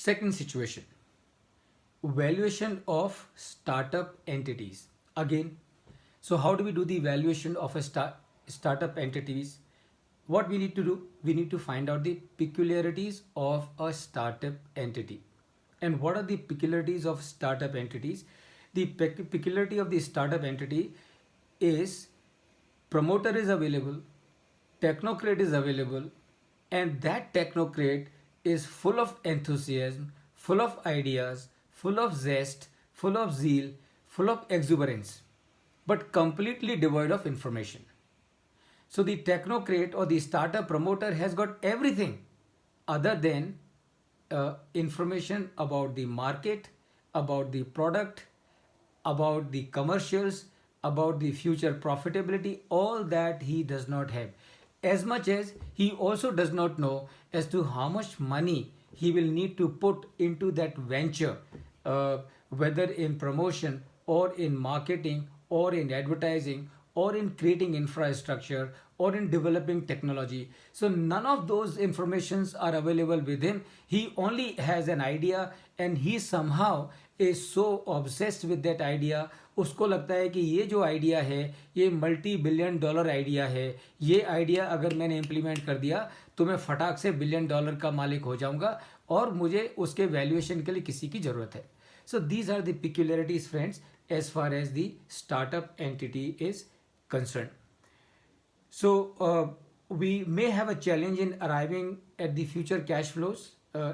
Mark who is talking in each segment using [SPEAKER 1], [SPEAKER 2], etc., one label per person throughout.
[SPEAKER 1] Second situation, valuation of startup entities. Again, so how do we do the valuation of a startup entities? What we need to do, we need to find out the peculiarities of a startup entity. And what are the peculiarities of startup entities? The peculiarity of the startup entity is promoter is available, technocrat is available, and that technocrat is full of enthusiasm, full of ideas, full of zest, full of zeal, full of exuberance, but completely devoid of information. So the technocrat or the startup promoter has got everything other than information about the market, about the product, about the commercials, about the future profitability, all that he does not have. As much as he also does not know as to how much money he will need to put into that venture, whether in promotion or in marketing or in advertising or in creating infrastructure or in developing technology. So none of those informations are available with him. He only has an idea and he somehow is so obsessed with that idea. उसको लगता है कि ये जो idea है ये multi billion dollar idea है, ये आइडिया अगर मैंने इम्प्लीमेंट कर दिया तो मैं फटाक से बिलियन डॉलर का मालिक हो जाऊंगा और मुझे उसके वैल्यूएशन के लिए किसी की ज़रूरत है. So these are the peculiarities, friends, as far as the startup entity is concerned. So we may have a challenge in arriving at the future cash flows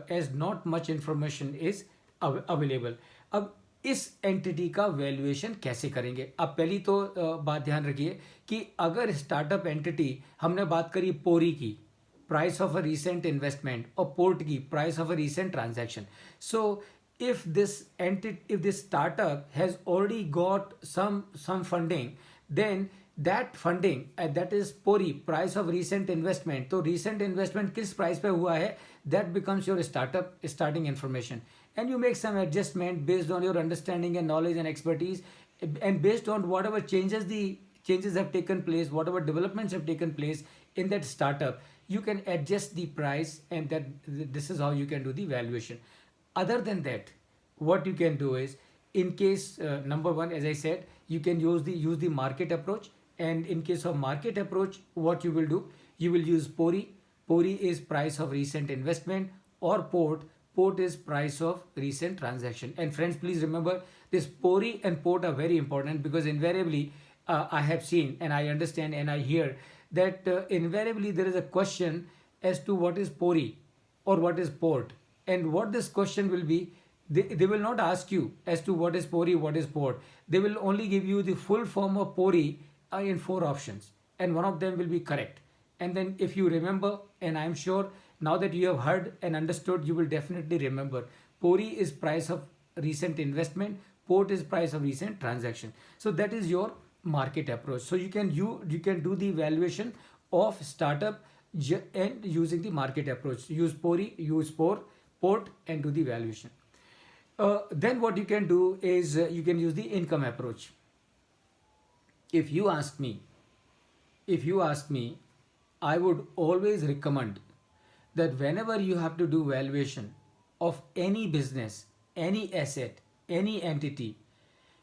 [SPEAKER 1] as not much information is available. अब इस entity का valuation कैसे करेंगे? अब पहली तो बात ध्यान रखिए कि अगर स्टार्टअप एंटिटी, हमने बात करी पोरी की, price of a recent investment, और पोर्ट की, price of a recent transaction. So if this startup has already got some funding, then that funding that is pori, price of recent investment. तो recent investment किस price पे हुआ है, that becomes your startup starting information, and you make some adjustment based on your understanding and knowledge and expertise, and based on whatever changes have taken place, whatever developments have taken place in that startup, you can adjust the price, and that this is how you can do the valuation. Other than that, what you can do is, in case number one, as I said, you can use the market approach, and in case of market approach, what you will do, you will use pori. Pori is price of recent investment, or port is price of recent transaction. And friends, please remember, this pori and port are very important, because invariably I have seen and I understand and I hear that invariably there is a question as to what is pori or what is port. And what this question will be, they will not ask you as to what is pori, what is port. They will only give you the full form of pori in 4 options, and one of them will be correct. And then if you remember, and I'm sure now that you have heard and understood, you will definitely remember, pori is price of recent investment, port is price of recent transaction. So that is your market approach. So you can do the valuation of startup and using the market approach. Use pori, use port, and do the valuation. Then what you can do is you can use the income approach. If you ask me, I would always recommend that whenever you have to do valuation of any business, any asset, any entity,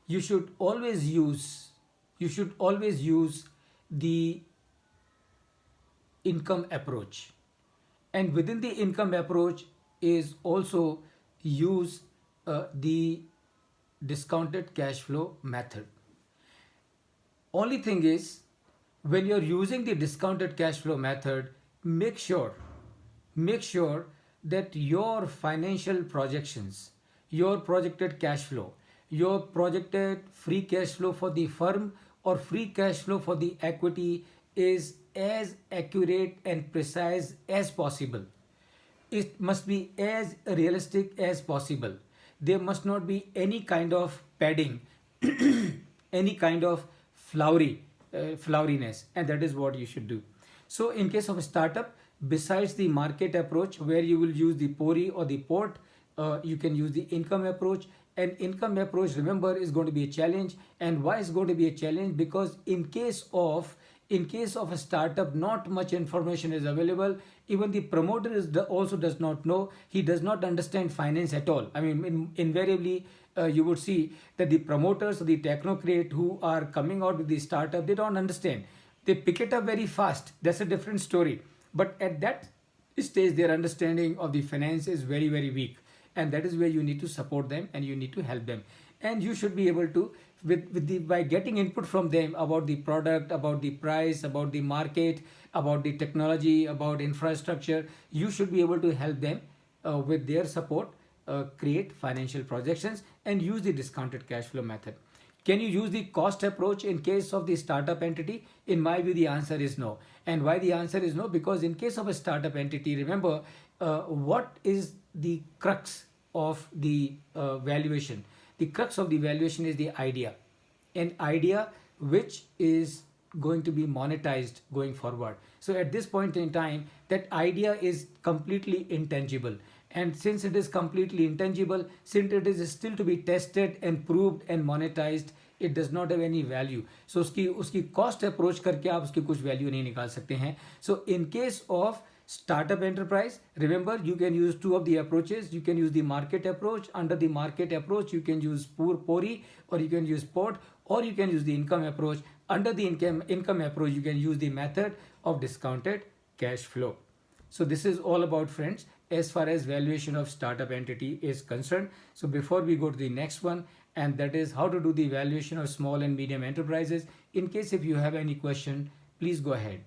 [SPEAKER 1] you should always use the income approach. And within the income approach is also use the discounted cash flow method. Only thing is, when you're using the discounted cash flow method, make sure that your financial projections, your projected cash flow, your projected free cash flow for the firm or free cash flow for the equity is as accurate and precise as possible. It must be as realistic as possible. There must not be any kind of padding, any kind of floweriness, and that is what you should do. So in case of a startup, besides the market approach where you will use the pori or the port, you can use the income approach. And income approach, remember, is going to be a challenge. And why is going to be a challenge? Because in case of In case of a startup, not much information is available. Even the promoter also does not know. He does not understand finance at all. I mean, invariably, you would see that the promoters or the technocrat who are coming out with the startup, they don't understand. They pick it up very fast. That's a different story. But at that stage, their understanding of the finance is very, very weak. And that is where you need to support them and you need to help them. And you should be able to, by getting input from them about the product, about the price, about the market, about the technology, about infrastructure, you should be able to help them with their support, create financial projections and use the discounted cash flow method. Can you use the cost approach in case of the startup entity? In my view, the answer is no. And why the answer is no? Because in case of a startup entity, remember, what is the crux of the valuation? The crux of the valuation is the idea. An idea which is going to be monetized going forward. So at this point in time, that idea is completely intangible. And since it is completely intangible, since it is still to be tested and proved and monetized, it does not have any value. So उसकी cost approach करके आप उसकी कुछ value नहीं निकाल सकते हैं. So in case of startup enterprise, remember, you can use two of the approaches. You can use the market approach. Under the market approach, you can use PORI, or you can use POT, or you can use the income approach. Under the income approach, you can use the method of discounted cash flow. So this is all about, friends, as far as valuation of startup entity is concerned. So before we go to the next one, and that is how to do the valuation of small and medium enterprises. In case if you have any question, please go ahead.